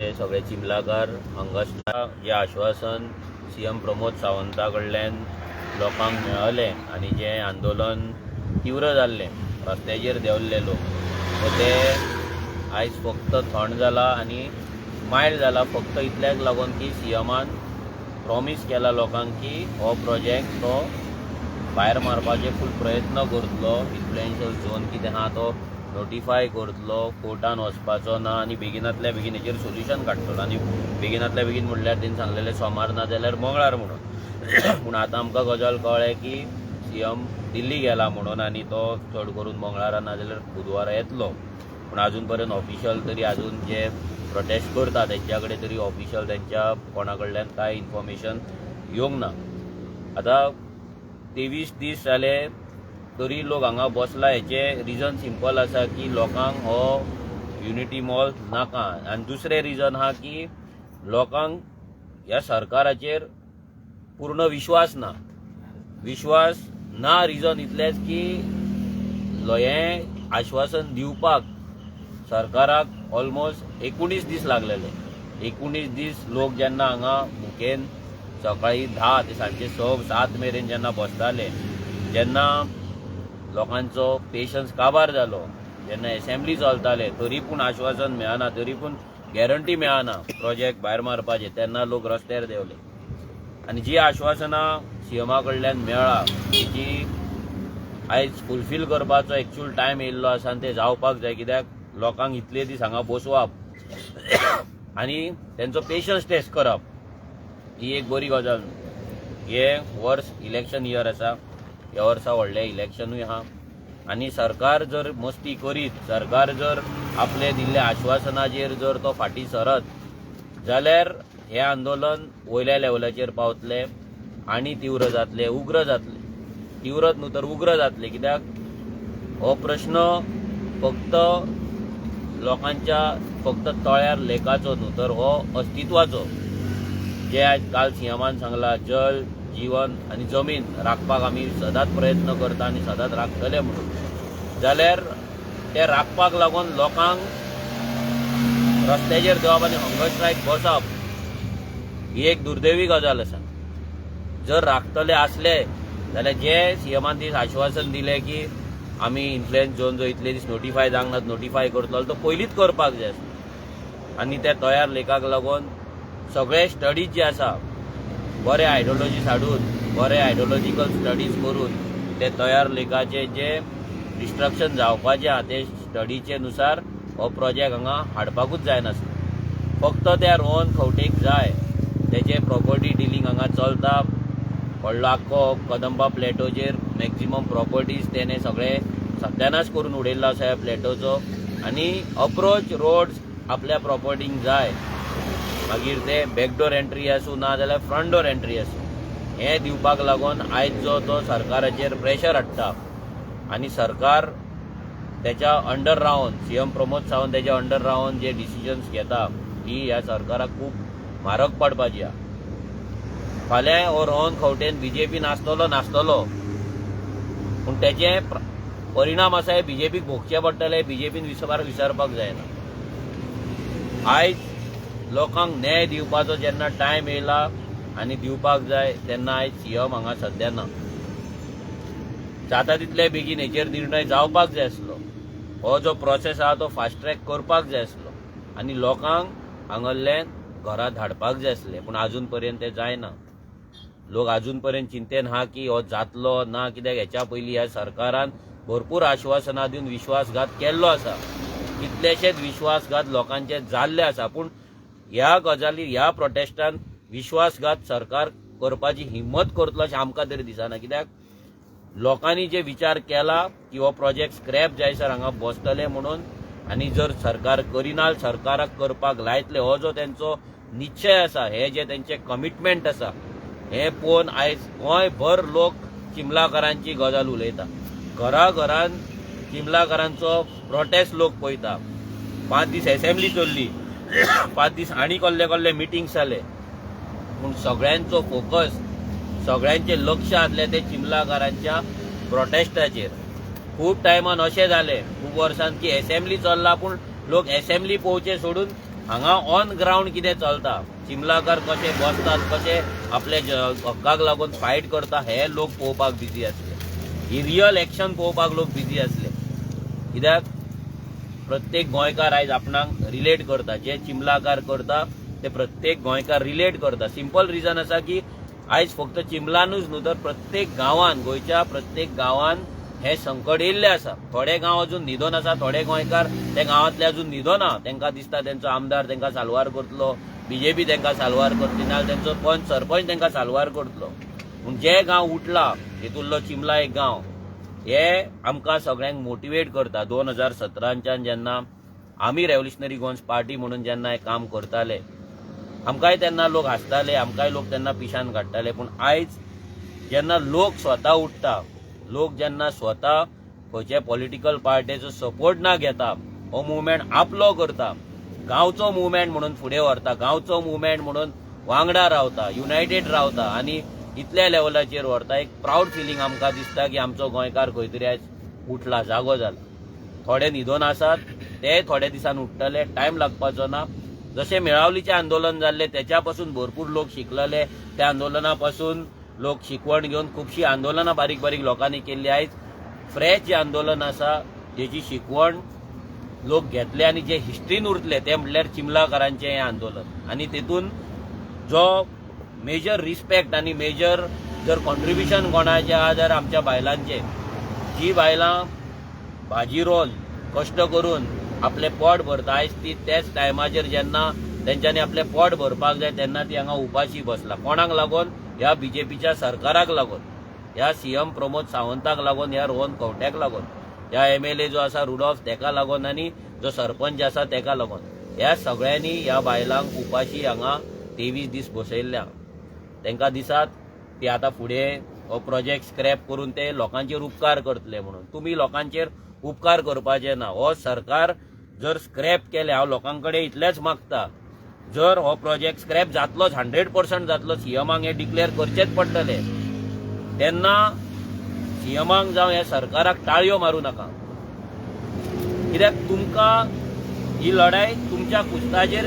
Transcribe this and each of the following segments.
हे सगळे चिमलाकार हांगासर जे आश्वासन सीएम प्रमोद सावंता कडल्यान लोकांक मेळ्ळें आनी जे आंदोलन तीव्र जाल्लें रस्त्याचेर देंवल्ले लोक ते आयज फक्त थंड जाला आनी मायल्ड जाला फक्त इतल्याक लागून की सीएमान प्रॉमीस केला लोकांक की हो प्रोजेक्ट तो भायर मारपाचे फूल प्रयत्न करतलो इन्फ्लुएन्शियल झोन कितें आहा तो नोटिफाय करतलो कोर्टान वचपाचो ना आनी बेगिनांतल्या बेगीन हेचेर सोल्युशन काडटलो आनी बेगिनांतल्या बेगीन म्हणल्यार तेणी सांगलेलें सोमार ना जाल्यार मंगळार म्हणून पूण आतां आमकां गजाल कळ्ळें की सीएम दिल्ली गेला म्हणून आनी तो चड करून मंगळारा ना जाल्यार बुधवारा येतलो पूण अजून पर्यंत ऑफिशियल तरी अजून जे प्रोटेस्ट करता तेंच्या कडेन तरी ऑफिशियल तेंच्या कोणा कडल्यान कांय इन्फॉर्मेशन येवंक ना. आतां 23 दीस जाले तरी लोक हांगा बसला हेचे रिजन सिंपल आसा की लोकांक हो युनिटी मॉल नाका आनी दुसरें रिजन आहा की लोकांक ह्या सरकाराचेर पूर्ण विश्वास ना रिजन इतलेंच की हें आश्वासन दिवपाक सरकाराक ऑलमोस्ट 19 दीस लागलेले. 19 दीस लोक जेन्ना हांगा मुखेन सकाळी 10 ते सांजे 6-7 मेरेन जेन्ना बसताले जेन्ना लोकांचो पेशन्स काबार जालो जेन्ना असेंब्ली चलताले तरी पूण आश्वासन मेळना तरी पूण गॅरंटी मेळना प्रोजेक्ट भायर मारपाचें तेन्ना लोक रस्त्यार देंवले आनी जी आश्वासनां सीएमा कडल्यान मेळ्ळा जी आयज फुलफील करपाचो एक्चुअल टायम येयल्लो आसा आनी तें जावपाक जाय कित्याक लोकांक इतले दीस हांगा बसोवप आनी तेंचो पेशन्स टेस्ट करप ही एक बरी गजाल. हे वर्स इलेक्शन इयर आसा ह्या वर्सा व्हडलें इलेक्शनूय आहा आनी सरकार जर मस्ती करीत सरकार जर आपले दिल्ल्या आश्वासनाचेर जर तो फाटीं सरत जाल्यार हें आंदोलन वयल्या लेवलाचेर पावतलें आनी तीव्र जातलें उग्र जातलें. तीव्रच न्हू तर उग्र जातलें कित्याक हो प्रश्न फक्त लोकांच्या फक्त तळ्यार लेखाचो न्हू तर हो अस्तित्वाचो जे आयज काल सीएमान सांगला जल जीवन आनी जमीन राखपाक आमी सदांच प्रयत्न करता आनी सदांच राखतले म्हणून जाल्यार ते राखपाक लागून लोकांक रस्त्याचेर देवप आनी हंगर स्ट्रायक बसप ही एक दुर्दैवी गजाल आसा. जर राखतले आसले जाल्यार जे सीएमान दीस आश्वासन दिलें की आमी इन्फ्लुएन्स झोन जो इतले दीस नोटिफाय जावंक नात नोटिफाय करतलो तो पयलींच करपाक जाय आसलो आनी त्या तयार लेखाक लागून सगळे स्टडीज जे आसा बरे आयडियोलॉजीज हाडून बरे आयडियोलॉजिकल स्टडीज करून ते तयार लेखाचे जे डिस्ट्रक्शन जावपाचें आहा ते स्टडीचे नुसार हो प्रोजेक्ट हांगा हाडपाकूच जायनासलो. फक्त त्या रोहन खंवटेक जाय तेचे प्रॉपर्टी डिलींग हांगा चलता व्हडलो आख्खो कदंबा प्लॅटोचेर मॅक्झिमम प्रॉपर्टीज तेणे सगळे सत्यानाश करून उडयल्लो आसा ह्या प्लॅटोचो आनी अप्रोच रोड्स आपल्या प्रॉपर्टींक जाय मागीर ते बॅकडोर एंट्री आसूं ना जाल्यार फ्रंट डोर एंट्री आसूं हें दिवपाक लागून आयज जो तो सरकाराचेर प्रेशर हाडटा आनी सरकार तेच्या अंडर रावन सीएम प्रमोद सावंत तेच्या अंडर रावन जे डिसिजन्स घेता ही ह्या सरकाराक खूब म्हारग पडपाची आहा. फाल्यां हो रोहन खंवटेन बीजेपी नासतलो पूण तेचे परिणाम आसा हे बीजेपीक भोगचे पडटले बीजेपीन विसरपाक जायना. आयज लोकांक न्याय दिवपाचो जेन्ना टायम येयला आनी दिवपाक जाय तेन्ना आयज सीएम हांगा सद्या ना. जाता तितले बेगीन हेचेर निर्णय जावपाक जाय आसलो. हो जो प्रोसेस आहा तो फास्ट ट्रॅक करपाक जाय आसलो आनी लोकांक हांगल्यान घरा धाडपाक जाय आसलें पूण अजून पर्यंत तें जायना. लोक अजून पर्यंत चिंतेन आहा की हो जातलो ना कित्याक हेच्या पयलीं ह्या सरकारान भरपूर आश्वासनां दिवन विश्वासघात केल्लो आसा. कितलेशेच विश्वासघात लोकांचे जाल्ले आसा पूण ह्या गजाली ह्या प्रोटेस्टान विश्वासघात सरकार करपाची हिम्मत करतलो अशें आमकां तरी दिसना कित्याक लोकांनी जे विचार केला की हो प्रोजेक्ट स्क्रॅप जायसर हांगा बसतले म्हणून आनी जर सरकार करिना सरकाराक करपाक लायतले हो जो तेंचो निश्चय आसा हे जे तेंचे कमिटमेंट आसा हे पळोवन आयज गोंयभर लोक चिमलाकारांची गजाल उलयता. घराघरान चिमलाकारांचो प्रोटेस्ट लोक पळयता. 5 दीस असेंब्ली चल्ली 5 दीस आनी कसले मिटिंग्स जाले पूण सगळ्यांचो फोकस सगळ्यांचे लक्ष आसलें ते चिमलाकारांच्या प्रोटेस्टाचेर. खूब टायमान अशें जालें खूब वर्सांत की असेंब्ली चल्ला पूण लोक असेंब्ली पळोवचे सोडून हांगा ऑन ग्राउंड कितें चलता, चिमलाकार कशे बसतात, कशे आपल्या हक्काक लागून फायट करता, हे लोक पळोवपाक बिजी आसले. ही रियल एक्शन पळोवपाक लोक बिजी आसले. कित्याक प्रत्येक गोंयकार आयज आपणाक रिलेट करता, जे चिमलाकार करता ते प्रत्येक गोंयकार रिलेट करता. सिंपल रिजन आसा की आयज फक्त चिमलानूच न्हू तर प्रत्येक गांवांत, गोंयच्या प्रत्येक गांवांत हे संकट येयल्ले आसा. थोडे गांव अजून न्हिदोन आसा, थोडे गोंयकार ते गांवांतले अजून न्हिदोना. तांकां दिसता तेंचो आमदार तांकां साल्वार करतलो, बीजेपी तांकां साल्वार करतली, नाल्यार तेंचो पंच सरपंच तांकां साल्वार करतलो. पूण जे गांव उठला, हेतूंतलो चिमला एक गांव, हे आमकां सगळ्यांक मोटिवेट करता. 2017च्यान जेन्ना आमी रेव्होल्युशनरी गोवन्स पार्टी म्हणून जेन्ना हें काम करताले, आमकांय तेन्ना लोक हांसताले, आमकांय लोक तेन्ना पिशान काडटाले. पूण आयज जेन्ना लोक स्वता उठता, लोक जेन्ना स्वता खंयच्या पॉलिटिकल पार्टीचो सपोर्ट ना घेता, हो मुवमेंट आपलो करता, गांवचो मुवमेंट म्हणून फुडें व्हरता, गांवचो मुवमेंट म्हणून वांगडा रावता, युनायटेड रावता आनी इतल्या लेवलाचेर व्हरता, एक प्राऊड फिलींग आमकां दिसता की आमचो गोंयकार खंय तरी आयज उठला, जागो जाला. थोडे न्हिदोन आसात, ते थोड्या दिसान उठटले, टायम लागपाचो ना. जशें मेळावलीचें आंदोलन जाल्लें त्याच्या पासून भरपूर लोक शिकलेले, त्या आंदोलना पासून लोक शिकवण घेवन खुबशीं आंदोलनां बारीक बारीक लोकांनी केल्ली. आयज फ्रेश जें आंदोलन आसा तेची शिकवण लोक घेतले आनी जे हिस्ट्रीन उरतले ते म्हणल्यार चिमलाकारांचें हें आंदोलन. आनी तेतून जो मेजर रिस्पेक्ट आनी मेजर जर कॉन्ट्रिब्युशन कोणाचें आहा जाल्यार आमच्या बायलांचें. जी बायलां भाजी रोवन कश्ट करून आपलें पोट भरता, आयज ती त्याच टायमाचेर जेन्ना तेंच्यांनी आपलें पोट भरपाक जाय तेन्ना ती हांगा उपाशी बसला. कोणाक लागून? ह्या बीजेपीच्या सरकाराक लागून, ह्या सीएम प्रमोद सावंताक लागून, ह्या रोहन खंवट्याक लागून, ह्या एमएलए जो आसा रुडॉल्फ तेका लागून आनी जो सरपंच आसा तेका लागून. ह्या सगळ्यांनी ह्या बायलांक उपाशी हांगा 23 दीस बसयल्ल्या. तांकां दिसात ती आतां फुडें हो प्रोजेक्ट स्क्रॅप करून ते लोकांचेर उपकार करतले म्हणून. तुमी लोकांचेर उपकार करपाचे ना. हो सरकार जर स्क्रॅप केले, हांव लोकां कडेन इतलेंच मागता, जर हो प्रोजेक्ट स्क्रॅप जातलोच, 100% जातलो, सीएमाक हें डिक्लेअर करचेच पडटलें, तेन्ना सीएमाक जावं ह्या सरकाराक ताळयो मारूं नाका. कित्याक तुमकां ही लढाई तुमच्या कुस्ताचेर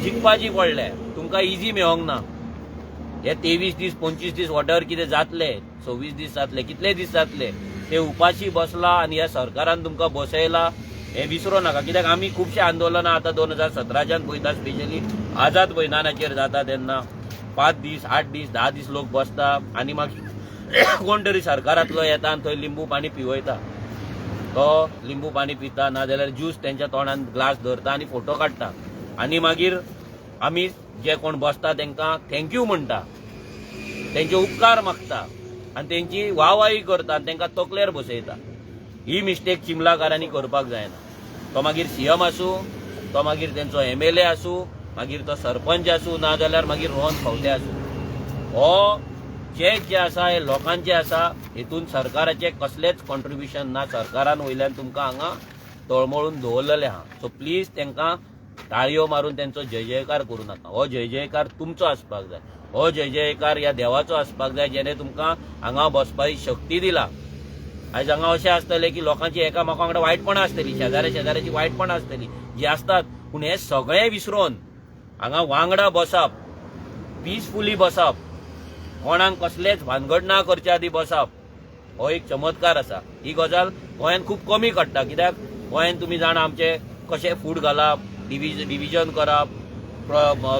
जिखपाची पडल्या, तुमकां इजी मेळोंक ना. हे 23 दीस 25 दीस वॉटेवर कितें जातले, 26 दीस जातले, कितले दीस जातले, ते उपाशी बसला आनी ह्या सरकारान तुमकां बसयला हें विसरूं नाका. कित्याक आमी खुबशे आंदोलनां आतां 2017च्यान पळयता, स्पेशली आझाद मैदानाचेर जाता तेन्ना 5 दीस 8 दीस 10 दीस लोक बसता आनी मागीर कोण तरी सरकारांतलो येता आनी थंय लिंबू पाणी पिवयता. तो लिंबू पाणी पिता, नाजाल्यार ज्यूस तेंच्या तोंडान ग्लास धरता आनी फोटो काडटा आनी मागीर आमी जे कोण बसता तांकां थँक्यू म्हणटा, तेंचे उपकार मागता आनी तेंची वाहवाही करता आनी तांकां तकलेर बसयता. ही मिस्टेक चिमलाकारांनी करपाक जायना. तो मागीर सीएम आसूं, तो मागीर तेंचो एमएलए आसूं, मागीर तो सरपंच आसूं, नाजाल्यार मागीर रोहन खंवटे आसूं, हो चॅक जे आसा हे लोकांचे आसा. हेतून सरकाराचे कसलेच कॉन्ट्रिब्युशन ना. सरकारान वयल्यान तुमकां हांगा तळमळून दवरलेले आहा. सो प्लीज तांकां ताळयो मारून तेंचो जय जयकार करूं नाका. हो जय जयकार तुमचो आसपाक जाय. हो जय जयकार ह्या देवाचो आसपाक जाय, जेणे तुमकां हांगा बसपाची शक्ती दिला. आयज हांगा अशें आसतलें की लोकांची एकामेका वांगडा वायटपणां आसतलीं, शेजाऱ्याची वायटपणां आसतलीं जी आसतात, पूण हे सगळें विसरून हांगा वांगडा बसप, पिसफुली बसप, कोणाक कसलेच भानगड ना करचे आदी बसप, हो एक चमत्कार आसा. ही गजाल गोंयान खूब कमी घडटा. कित्याक गोंयान तुमी जाणा आमचे कशें फूट घालप, डिविजन करप,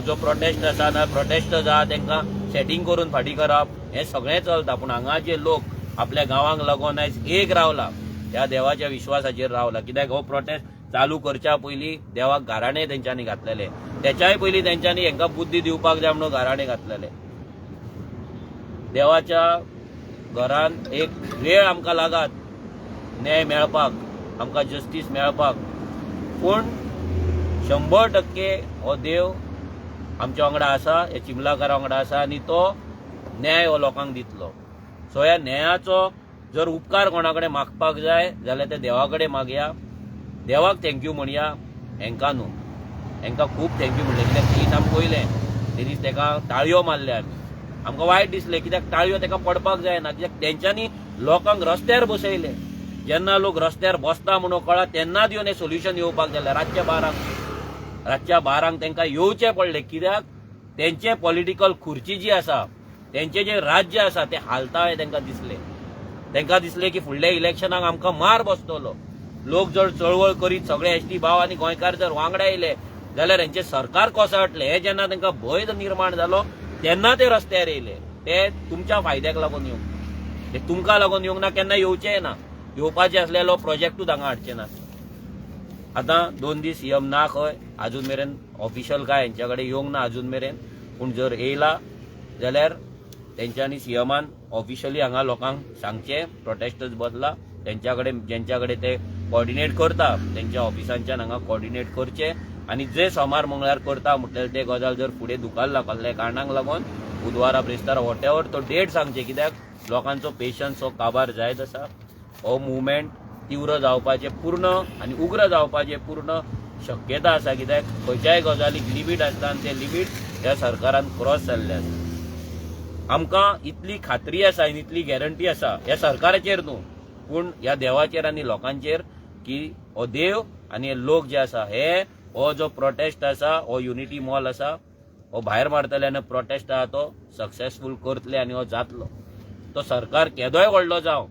जो प्रोटेस्ट आसा ना प्रोटेस्ट आहा तांकां सेटिंग करून फाटीं करप, हें सगळें चलता. पूण हांगा जे लोक आपल्या गांवांक लागून आयज एक रावला, ह्या देवाच्या विश्वासाचेर रावला. कित्याक हो प्रोटेस्ट चालू करच्या पयलीं देवाक गाराणे तेंच्यांनी घातलेले, त्याच्याय पयलीं तेंच्यांनी हांकां बुद्धी दिवपाक जाय म्हणून गाराणे घातलेले. देवाच्या घरान एक वेळ आमकां लागत न्याय मेळपाक, आमकां जस्टीस मेळपाक, पूण 100% हो देव आमच्या वांगडा आसा, हे चिमलाकारा वांगडा आसा आनी तो न्याय हो लोकांक दितलो. सो ह्या न्यायाचो जर उपकार कोणा कडेन मागपाक जाय जाल्यार ते देवा कडेन मागया, देवाक थँक्यू म्हणया, हेंकां न्हू. हेंकां खूब थँक्यू म्हणलें. कित्याक दीस आमी पयलें ते दीस ताका ताळयो मारले आमी, आमकां वायट दिसलें. कित्याक ताळयो ताका पडपाक जायना. कित्याक तेंच्यांनी लोकांक रस्त्यार बसयले. जेन्ना लोक रस्त्यार बसता म्हणून कळत तेन्नाच येवन हें सोल्युशन येवपाक जालें. रातच्या 12 रातच्या 12 तांकां येवचें पडलें. कित्याक तेंचे पॉलिटिकल खुर्ची जी आसा, तेंचे जे राज्य आसा ते हालता हे तांकां दिसले. तांकां दिसलें की फुडल्या इलेक्शनाक आमकां मार बसतलो. लोक जर चळवळ करीत सगळे एसटी भाव आनी गोंयकार जर वांगडा येयले जाल्यार हेंचे सरकार कोसळटलें. हे जेन्ना तांकां भंय निर्माण जालो तेन्ना ते रस्त्यार येयले. ते तुमच्या फायद्याक लागून येवंक, ते तुमकां लागून येवंक ना, केन्ना येवचें ना. येवपाचें आसलेलो प्रोजेक्टूच हांगा हाडचे ना. आतां 2 दीस सीएम ना खंय, अजून मेरेन ऑफिशियल काय हेंच्या कडेन येवंक ना अजून मेरेन. पूण जर येयला जाल्यार तेंच्यांनी सीएमान ऑफिशियली हांगा लोकांक सांगचें प्रोटेस्टर्स बसला तेंच्या कडेन, जेंच्या कडेन ते कॉर्डिनेट करता तेंच्या ऑफिसांच्यान हांगा कॉर्डिनेट करचें. आनी जे सोमार मंगळार करता म्हटल्यार ते गजाल जर फुडें दुखारला कसल्या कारणाक लागून बुधवारा ब्रेस्तारा वॉटेवर तो डेट सांगचे. कित्याक लोकांचो पेशन्स हो काबार जायत आसा. हो मुवमेंट तीव्र जावपाचें पूर्ण आनी उग्र जावपाचें पूर्ण शक्यता आसा. कित्याक खंयच्याय गजालीक लिमीट आसता आनी ते लिमीट ह्या सरकारान क्रॉस जाल्ले आसा. आमकां इतली खात्री आसा आनी इतली गॅरंटी आसा ह्या सरकाराचेर न्हू, पूण ह्या देवाचेर आनी लोकांचेर की हो देव आनी हे लोक जे आसा हे हो जो प्रोटेस्ट आसा, हो युनिटी मॉल आसा, हो भायर मारतले आनी प्रोटेस्ट आहा तो सक्सेसफूल करतले आनी हो जातलो. तो सरकार केदोय व्हडलो जावं,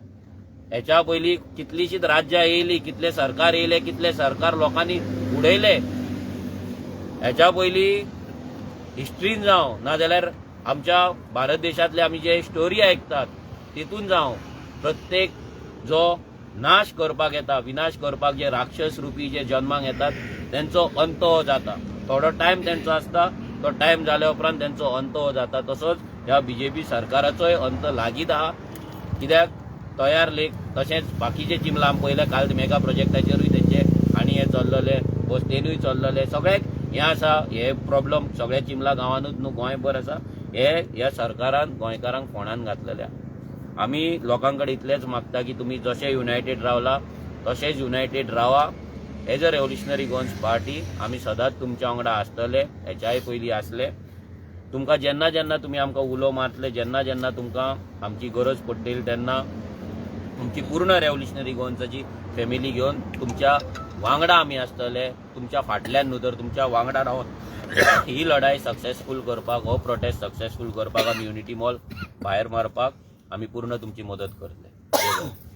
हेच्या पयलीं कितलींशींच राज्यां येयलीं, कितले सरकार येयले, कितले सरकार लोकांनी उडयले. हेच्या पयलीं हिस्ट्रीन जावं नाजाल्यार आमच्या भारत देशांतले आमी जे स्टोरी आयकतात तितून जावं, प्रत्येक जो नाश करपाक येता, विनाश करपाक जे राक्षस रुपी जे जन्माक येतात तेंचो अंत हो जाता. थोडो टायम तेंचो आसता, तो टायम जाल्या उपरांत तेंचो अंत हो जाता. तसोच ह्या बीजेपी सरकाराचोय अंत लागीत आहा. कित्याक तयार लेख तशेंच बाकीचे चिमला आमी पळयले काल मेगा प्रोजेक्टाचेरूय तेंचे आनी हे चल्लले, बस्तेनूय चल्लले. सगळ्याक हें आसा, हे प्रॉब्लम सगळ्या चिमला गांवांनूच न्हू गोंयभर आसा. हे ह्या सरकारान गोंयकारांक फोंडान घातलेल्या. आमी लोकां कडेन इतलेंच मागता की तुमी जशे युनायटेड रावला तशेंच युनायटेड रावा. As a revolutionary Goans party आमी सदांच तुमच्या वांगडा आसतले, हेच्याय पयलीं आसले. तुमकां जेन्ना जेन्ना तुमी आमकां उलो मारतले, जेन्ना जेन्ना तुमकां आमची गरज पडटली तेन्ना तुमची पूर्ण रेव्होल्युशनरी गोवन्साची फॅमिली घेवन तुमच्या वांगडा आमी आसतले. तुमच्या फाटल्यान न्हू तर तुमच्या वांगडा रावन ही लढाई सक्सेसफूल करपाक, हो प्रोटेस्ट सक्सेसफूल करपाक, आमी युनिटी मॉल भायर मारपाक आमी पूर्ण तुमची मदत करतले.